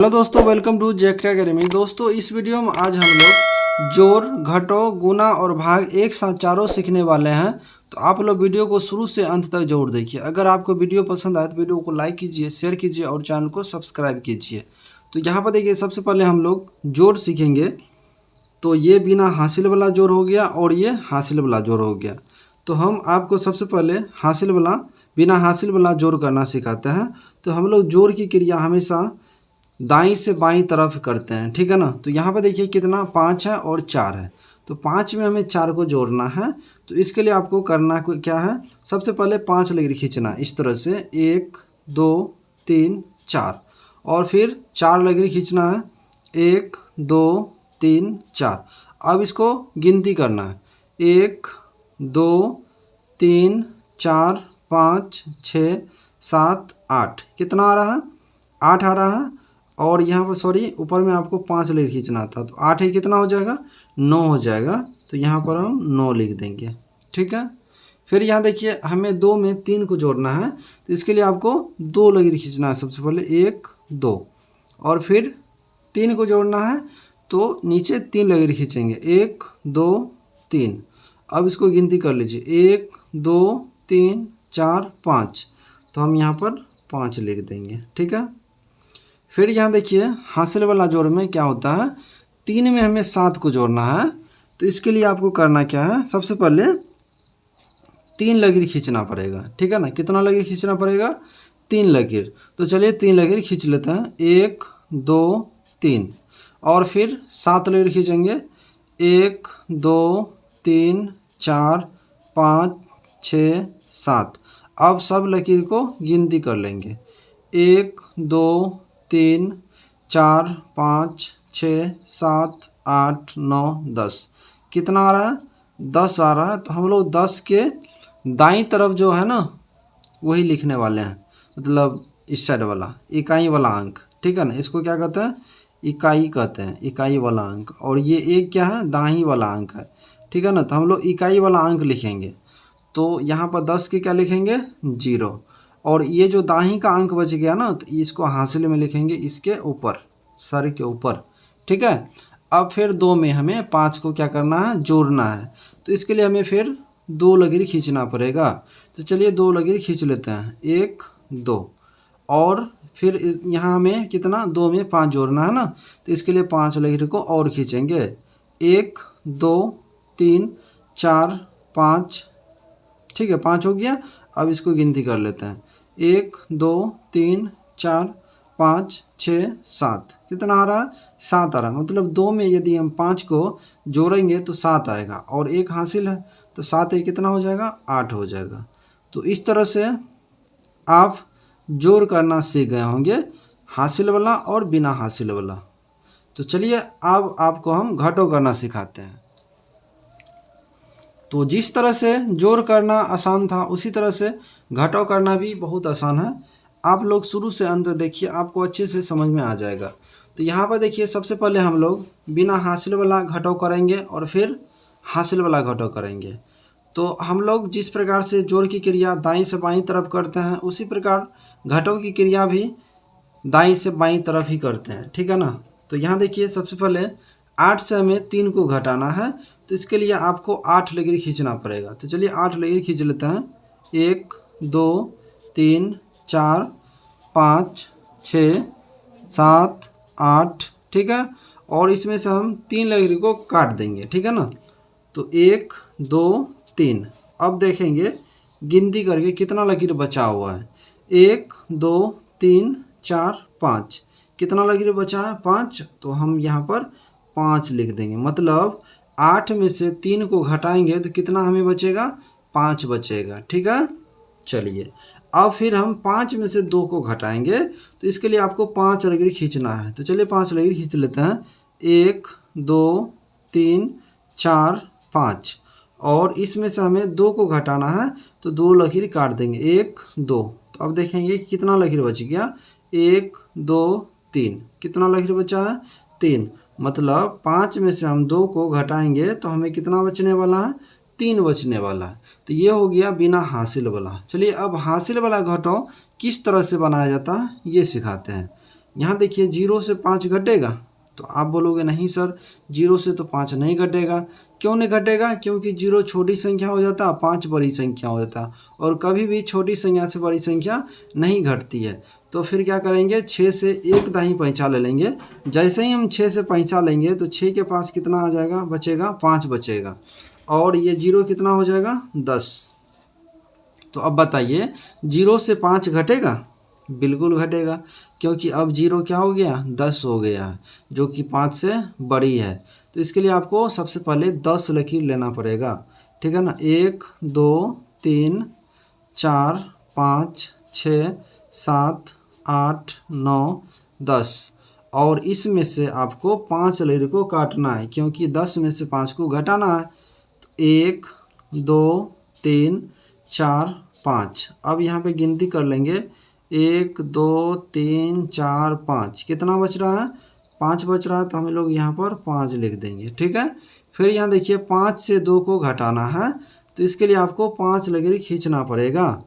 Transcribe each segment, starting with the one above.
Hello दोस्तों, welcome to जैक्टा academy. दोस्तों इस वीडियो में आज हम लोग जोड़, घटाव, गुना और भाग एक साथ चारों सीखने वाले हैं। तो आप लोग वीडियो को शुरू से अंत तक जरूर देखिए। अगर आपको वीडियो पसंद आए तो वीडियो को लाइक कीजिए, शेयर कीजिए और चैनल को सब्सक्राइब कीजिए। तो यहाँ पर देखिए, सबसे पहले हम लोग जोड़ सीखेंगे। तो ये बिना हासिल वाला जोड़ हो गया और ये हासिल वाला जोड़ हो गया। तो हम आपको सबसे पहले बिना हासिल वाला जोड़ करना सिखाते हैं। तो हम लोग जोड़ की क्रिया हमेशा दाईं से बाईं तरफ करते हैं, ठीक है ना। तो यहाँ पे देखिए कितना 5 है और 4 है। तो 5 में हमें 4 को जोड़ना है। तो इसके लिए आपको करना क्या है, सबसे पहले 5 लकीर खींचना इस तरह से 1 2 3 4 और फिर 4 लकीर खींचना है 1 2 3 4। अब इसको गिनती करना है 1 2 3 4 5 6 7 8। कितना आ रहा है, 8 आ रहा है। और यहाँ पर ऊपर में आपको 5 लकीर खींचना था। तो 8 है, कितना हो जाएगा, 9 हो जाएगा। तो यहाँ पर हम 9 लिख देंगे, ठीक है। फिर यहाँ देखिए हमें 2 में 3 को जोड़ना है। तो इसके लिए आपको 2 लकीर खींचना है। सबसे पहले 1 2 और फिर 3 को जोड़ना है। तो नीचे 3 लकीर खींचेंगे 1 2 3। अब इसको गिनती कर लीजिए 1 2 3 4 5। तो हम यहाँ पर 5 लिख देंगे, ठीक है। फिर यहाँ देखिए हासिल वाला जोड़ में क्या होता है, 3 में हमें 7 को जोड़ना है। तो इसके लिए आपको करना क्या है, सबसे पहले 3 लकीर खींचना पड़ेगा, ठीक है ना। कितना लकीर खींचना पड़ेगा, 3 लकीर। तो चलिए 3 लकीर खींच लेते हैं 1 2 3 और फिर 7 लकीर खींचेंगे 1 2 3 4 5 6 7। अब सब लकीर को गिनती कर लेंगे 1 2 3 4 5 6 7 8 9 10। कितना आ रहा है, 10 आ रहा है। तो हम लोग 10 के दाईं तरफ जो है ना वही लिखने वाले हैं, मतलब इस साइड वाला इकाई वाला अंक, ठीक है ना। इसको क्या कहते हैं, इकाई कहते हैं, इकाई वाला अंक। और ये एक क्या है, दाईं वाला अंक है, ठीक है ना। तो हम लोग इकाई वाला अंक लिखेंगे। तो यहाँ पर 10 के क्या लिखेंगे, 0। और ये जो दाहिनी का अंक बच गया ना, तो इसको हासिल में लिखेंगे इसके ऊपर, सर के ऊपर, ठीक है। अब फिर 2 में हमें 5 को क्या करना है, जोड़ना है। तो इसके लिए हमें फिर 2 लकीर खींचना पड़ेगा। तो चलिए 2 लकीर खींच लेते हैं 1 2 और फिर यहाँ हमें कितना, 2 में 5 जोड़ना है ना। तो इसके लिए 5 लकीर को और खींचेंगे 1 2 3 4 5, ठीक है, 5 हो गया। अब इसको गिनती कर लेते हैं 1 2 3 4 5 6 7। कितना आ रहा है, 7 आ रहा है। मतलब 2 में यदि हम 5 को जोड़ेंगे तो 7 आएगा और एक हासिल है। तो 7 है, कितना हो जाएगा, 8 हो जाएगा। तो इस तरह से आप जोड़ करना सीख गए होंगे, हासिल वाला और बिना हासिल वाला। तो चलिए अब आपको हम घटाव करना सिखाते हैं। तो जिस तरह से जोड़ करना आसान था उसी तरह से घटाव करना भी बहुत आसान है। आप लोग शुरू से अंत देखिए, आपको अच्छे से समझ में आ जाएगा। तो यहाँ पर देखिए सबसे पहले हम लोग बिना हासिल वाला घटाव करेंगे और फिर हासिल वाला घटाव करेंगे। तो हम लोग जिस प्रकार से जोड़ की क्रिया दाईं से बाईं तरफ करते हैं, उसी प्रकार घटाव की क्रिया भी दाईं से बाईं तरफ ही करते हैं, ठीक है ना। तो यहाँ देखिए सबसे पहले 8 से हमें 3 को घटाना है। तो इसके लिए आपको 8 लकीर खींचना पड़ेगा। तो चलिए 8 लकीर खींच लेते हैं 1 2 3 4 5 6 7 8, ठीक है। और इसमें से हम 3 लकीर को काट देंगे, ठीक है ना। तो 1 2 3। अब देखेंगे गिनती करके कितना लकीर बचा हुआ है, 1 2 3 4 5। कितना लकीर बचा है, 5। तो हम यहाँ पर 5 लिख देंगे। मतलब 8 में से 3 को घटाएंगे तो कितना हमें बचेगा, 5 बचेगा, ठीक है। चलिए अब फिर हम 5 में से 2 को घटाएंगे। तो इसके लिए आपको 5 लकीर खींचना है। तो चलिए 5 लकीर खींच लेते हैं 1 2 3 4 5। और इसमें से हमें 2 को घटाना है। तो 2 लकीर काट देंगे 1 2। तो अब देखेंगे कितना लकीर बच गया, 1 2 3। कितना लकीर बचा है, 3। मतलब 5 में से हम 2 को घटाएंगे तो हमें कितना बचने वाला है, 3 बचने वाला है। तो ये हो गया बिना हासिल वाला। चलिए अब हासिल वाला घटाव किस तरह से बनाया जाता है ये सिखाते हैं। यहाँ देखिए 0 से 5 घटेगा, तो आप बोलोगे नहीं सर 0 से तो 5 नहीं घटेगा। क्यों नहीं घटेगा? क्योंकि 0 छोटी संख्या हो जाता है, 5 बड़ी संख्या हो जाता है, और कभी भी छोटी संख्या से बड़ी संख्या नहीं घटती है। तो फिर क्या करेंगे, 6 से एक दाहिनी पैंचा ले लेंगे। जैसे ही हम 6 से पैंचा लेंगे तो 6 के पास कितना आ जाएगा, बचेगा 5 बचेगा, और ये 0 कितना हो जाएगा 10। तो अब बताइए 0 से 5 घटेगा? बिल्कुल घटेगा, क्योंकि अब 0 क्या हो गया, 10 हो गया है, जो कि 5 से बड़ी है। तो इसके लिए आपको सबसे पहले 10 लकीर लेना पड़ेगा, ठीक है ना। 1 2 3 4 5 6 7 8 9 10, और इसमें से आपको 5 लकीर को काटना है, क्योंकि 10 में से 5 को घटाना है। तो 1 2 3 4 5, अब यहाँ पे गिनती कर लेंगे, 1 2 3 4 5, कितना बच रहा है, 5 बच रहा है, तो हम लोग यहाँ पर 5 लिख देंगे, ठीक है। फिर यहाँ देखिए 5 से 2 को घटाना है, तो इसके लिए आपको 5 लकीर खींचना पड़ेगा।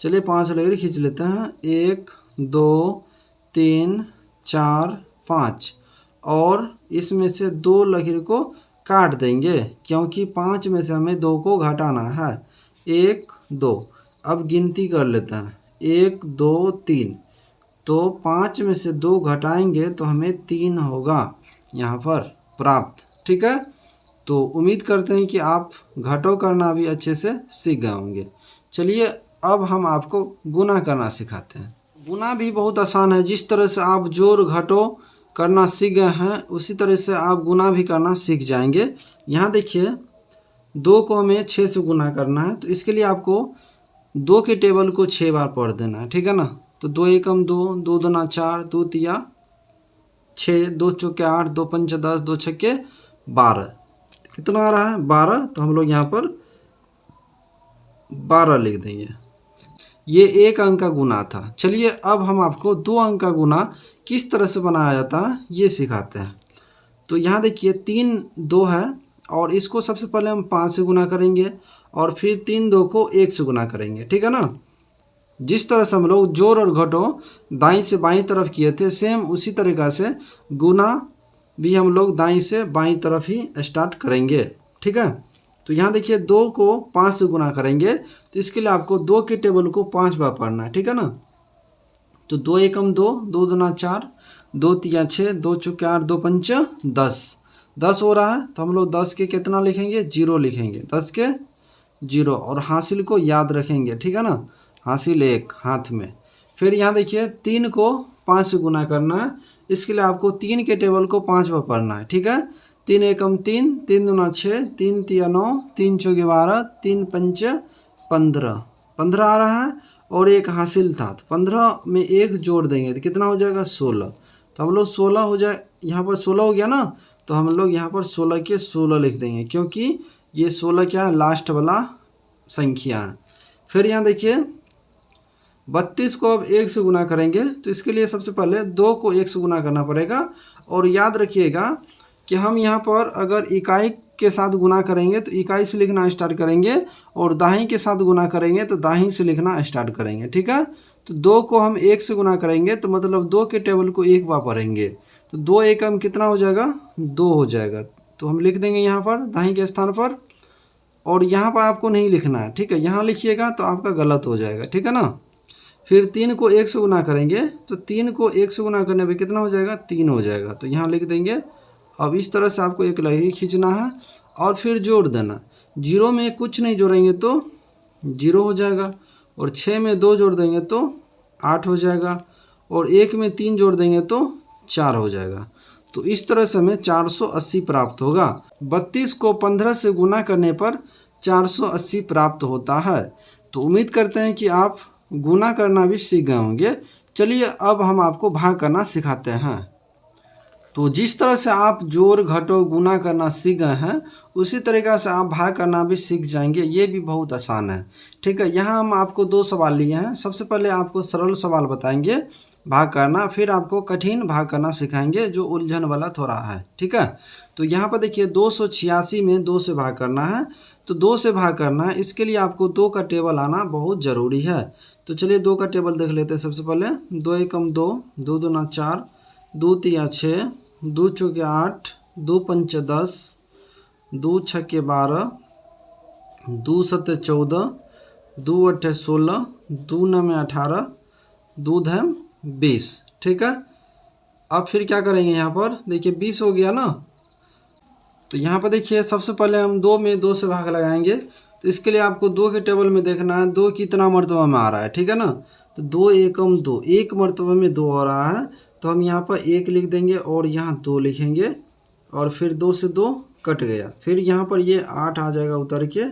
चलिए 5 लकीर खींच लेते हैं, 1 2 3 4 5, और इसमें से 2 लकीर को काट देंगे, क्योंकि 5 में से हमें 2 को घटाना है। 1 2, अब गिनती कर लेते हैं, 1 2 3, तो 5 में से 2 घटाएंगे तो हमें 3 होगा यहाँ पर प्राप्त, ठीक है। तो उम्मीद करते हैं कि आप घटो करना भी अच्छे से सीख गए होंगे। चलिए अब हम आपको गुना करना सिखाते हैं। गुना भी बहुत आसान है, जिस तरह से आप जोड़ घटो करना सीख गए हैं उसी तरह से आप गुना भी करना सीख जाएंगे। यहाँ देखिए 2 को हमें 6 से गुना करना है, तो इसके लिए आपको 2 के टेबल को 6 बार पढ़ देना है, ठीक है ना। तो 2 एकम 2, 2 दूना 4, 2 तिया 6, 2 चौके 8, 2 पंच 10, 2 छक्के 12, कितना आ रहा है 12, तो हम लोग यहाँ पर 12 लिख देंगे। ये 1 अंक का गुना था। चलिए अब हम आपको 2 अंक का गुना किस तरह से बनाया जाता है ये सिखाते हैं। तो यहाँ देखिए 3 2 है, और इसको सबसे पहले हम 5 से गुना करेंगे, और फिर 3 2 को 1 से गुना करेंगे, ठीक है ना। जिस तरह से हम लोग जोड़ और घटो दाईं से बाईं तरफ किए थे, सेम उसी तरीक़ा से गुना भी हम लोग दाईं से बाईं तरफ ही स्टार्ट करेंगे, ठीक है। तो यहाँ देखिए 2 को 5 से गुना करेंगे, तो इसके लिए आपको 2 के टेबल को 5 बार पढ़ना है, ठीक है ना। तो 2 एकम 2, 2 दूना 4, 2 तिया 6, 2 चौके 8, 2 पंच 10, 10 हो रहा है, तो हम लोग 10 के कितना लिखेंगे, 0 लिखेंगे, 10 के 0, और हासिल को याद रखेंगे, ठीक है ना, हासिल 1 हाथ में। फिर यहाँ देखिए 3 को 5 से गुना करना है, इसके लिए आपको 3 के टेबल को 5 बार पढ़ना है, ठीक है। 3 एकम 3, 3 दूना 6, 3 तिया 9, 3 चौके 12, 3 पंच 15, 15 आ रहा है, और 1 हासिल था, तो 15 में 1 जोड़ देंगे तो कितना हो जाएगा 16। तो हम लोग 16 हो जाए, यहाँ पर 16 हो गया ना, तो हम लोग यहाँ पर 16 के 16 लिख देंगे, क्योंकि ये 16 क्या है, लास्ट वाला संख्या है। फिर यहाँ देखिए 32 को अब 1 से गुना करेंगे, तो इसके लिए सबसे पहले 2 को 1 से गुना करना पड़ेगा, और याद रखिएगा कि हम यहाँ पर अगर इकाई के साथ गुना करेंगे तो इकाई से लिखना स्टार्ट करेंगे, और दाहिनी के साथ गुना करेंगे तो दाहिनी से लिखना स्टार्ट करेंगे, ठीक है। तो 2 को हम 1 से गुना करेंगे, तो मतलब 2 के टेबल को 1 बार पढ़ेंगे, तो 2 एकम कितना हो जाएगा, 2 हो जाएगा, तो हम लिख देंगे यहाँ पर दाहिनी के स्थान पर, और यहाँ पर आपको नहीं लिखना है, ठीक है, यहाँ लिखिएगा तो आपका गलत हो जाएगा, ठीक है ना। फिर 3 को 1 से गुना करेंगे, तो 3 को 1 से गुना करने पे कितना हो जाएगा, 3 हो जाएगा, तो यहाँ लिख देंगे। अब इस तरह से आपको एक लकीर खींचना है, और फिर जोड़ देना। 0 में कुछ नहीं जोड़ेंगे तो 0 हो जाएगा, और 6 में 2 जोड़ देंगे तो 8 हो जाएगा, और 1 में 3 जोड़ देंगे तो 4 हो जाएगा। तो इस तरह से हमें 480 प्राप्त होगा। 32 को 15 से गुना करने पर 480 प्राप्त होता है। तो उम्मीद करते हैं कि आप गुना करना भी सीख गए होंगे। चलिए अब हम आपको भाग करना सिखाते हैं। तो जिस तरह से आप जोड़ घटो गुना करना सीख गए हैं, उसी तरीक़ा से आप भाग करना भी सीख जाएंगे। ये भी बहुत आसान है, ठीक है। यहाँ हम आपको 2 सवाल लिए हैं। सबसे पहले आपको सरल सवाल बताएंगे, भाग करना, फिर आपको कठिन भाग करना सिखाएंगे जो उलझन वाला थोड़ा है। ठीक है, तो यहाँ पर देखिए 286 में 2 से भाग करना है, तो 2 से भाग करना है, इसके लिए आपको 2 का टेबल आना बहुत ज़रूरी है। तो चलिए 2 का टेबल देख लेते हैं। सबसे पहले 2 एकम 2, 2 दूना 4, 2 तिया 6, 2 चौके 8, 2 पंचे 10, 2 छक्के 12, 2 सत्ते 14, 2 अट्ठे 16, 2 नवे 18, 2 धम 20। ठीक है, अब फिर क्या करेंगे, यहाँ पर देखिए 20 हो गया ना। तो यहाँ पर देखिए सबसे पहले हम 2 में 2 से भाग लगाएंगे, तो इसके लिए आपको 2 के टेबल में देखना है 2 कितना मर्तबा में आ रहा है। ठीक है ना, तो 2 एकम 2, एक मर्तबा में 2 आ रहा है, तो हम यहाँ पर 1 लिख देंगे और यहाँ 2 लिखेंगे और फिर 2 से 2 कट गया, फिर यहाँ पर ये 8 आ जाएगा उतर के।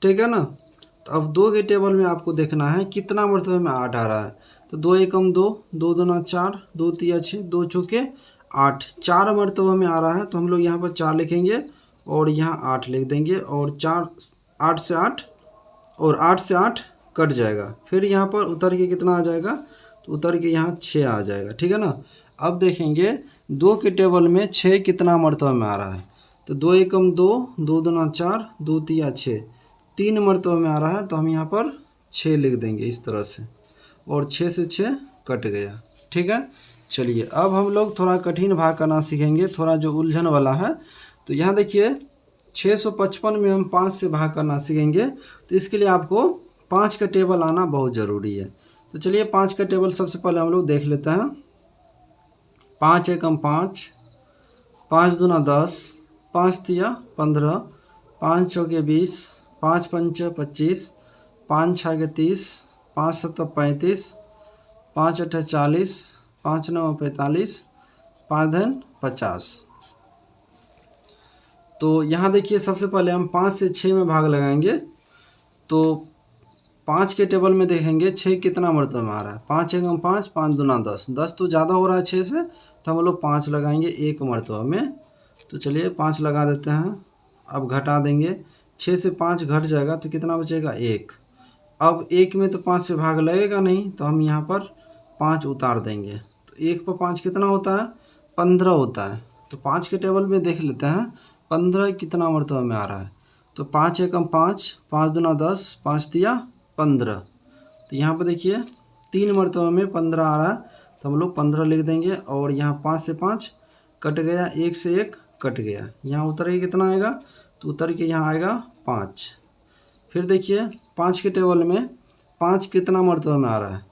ठीक है ना, तो अब 2 के टेबल में आपको देखना है कितना मर्तबे में 8 आ रहा है। तो 2 एकम 2, 2 दूना 4, 2 तिया 6, 2 चौके 8, 4 मर्तबा में आ रहा है, तो हम लोग यहाँ पर 4 लिखेंगे और यहाँ 8 लिख देंगे और 4 8 से 8 और 8 से 8 कट जाएगा, फिर यहाँ पर उतर के कितना आ जाएगा, तो उतर के यहाँ 6 आ जाएगा। ठीक है ना, अब देखेंगे 2 के टेबल में 6 कितना मर्तबा में आ रहा है। तो 2 एकम 2, 2 दूना 4, 2 तिया 6, 3 मर्तबा में आ रहा है, तो हम यहाँ पर 6 लिख देंगे इस तरह से और 6 से 6 कट गया। ठीक है, चलिए अब हम लोग थोड़ा कठिन भाग करना सीखेंगे, थोड़ा जो उलझन वाला है। तो यहाँ देखिए 655 में हम 5 से भाग करना सीखेंगे, तो इसके लिए आपको 5 का टेबल आना बहुत ज़रूरी है। तो चलिए 5 का टेबल सबसे पहले हम लोग देख लेते हैं। 5 एकम 5, 5 दूना 10, 5 तिया 15, 5 चौके 20, 5 पंचे 25, 5 छाके 30, 5 सत्ता 35, 5 अट्ठे 40, 5 नौ 45, 5 धन 50। तो यहाँ देखिए सबसे पहले हम 5 से 6 में भाग लगाएंगे, तो 5 के टेबल में देखेंगे 6 कितना मर्तबा में आ रहा है। 5 एकम 5, 5 दूना 10, 10 तो ज़्यादा हो रहा है 6 से, तो हम लोग 5 लगाएंगे एक मर्तबा में। तो चलिए 5 लगा देते हैं, अब घटा देंगे, 6 से 5 घट जाएगा तो कितना बचेगा 1। अब 1 में तो 5 से भाग लगेगा नहीं, तो हम यहाँ पर 5 उतार देंगे, तो 1 पर 5 कितना होता है, 15 होता है। तो 5 के टेबल में देख लेते हैं 15 कितना मर्तबा में आ रहा है। तो 5 एकम 5, 5 दूना 10, 5 तिया 15, तो यहाँ पर देखिए 3 मर्तबा में 15 आ रहा है, तो हम लोग 15 लिख देंगे और यहाँ 5 से 5 कट गया, 1 से 1 कट गया, यहाँ उतर के कितना आएगा, तो उतर के यहाँ आएगा 5। फिर देखिए 5 के टेबल में 5 कितना मर्तबा में आ रहा है,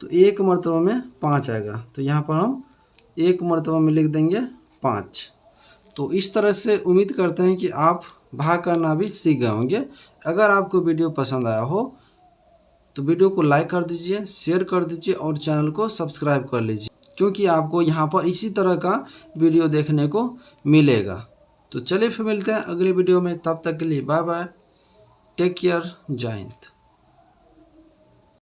तो 1 मर्तबा में 5 आएगा, तो यहाँ पर हम 1 मर्तबा में लिख देंगे 5। तो इस तरह से उम्मीद करते हैं कि आप भाग करना भी सीख गए होंगे। अगर आपको वीडियो पसंद आया हो तो वीडियो को लाइक कर दीजिए, शेयर कर दीजिए और चैनल को सब्सक्राइब कर लीजिए, क्योंकि आपको यहाँ पर इसी तरह का वीडियो देखने को मिलेगा। तो चलिए फिर मिलते हैं अगले वीडियो में, तब तक के लिए बाय बाय, टेक केयर, जय हिंद।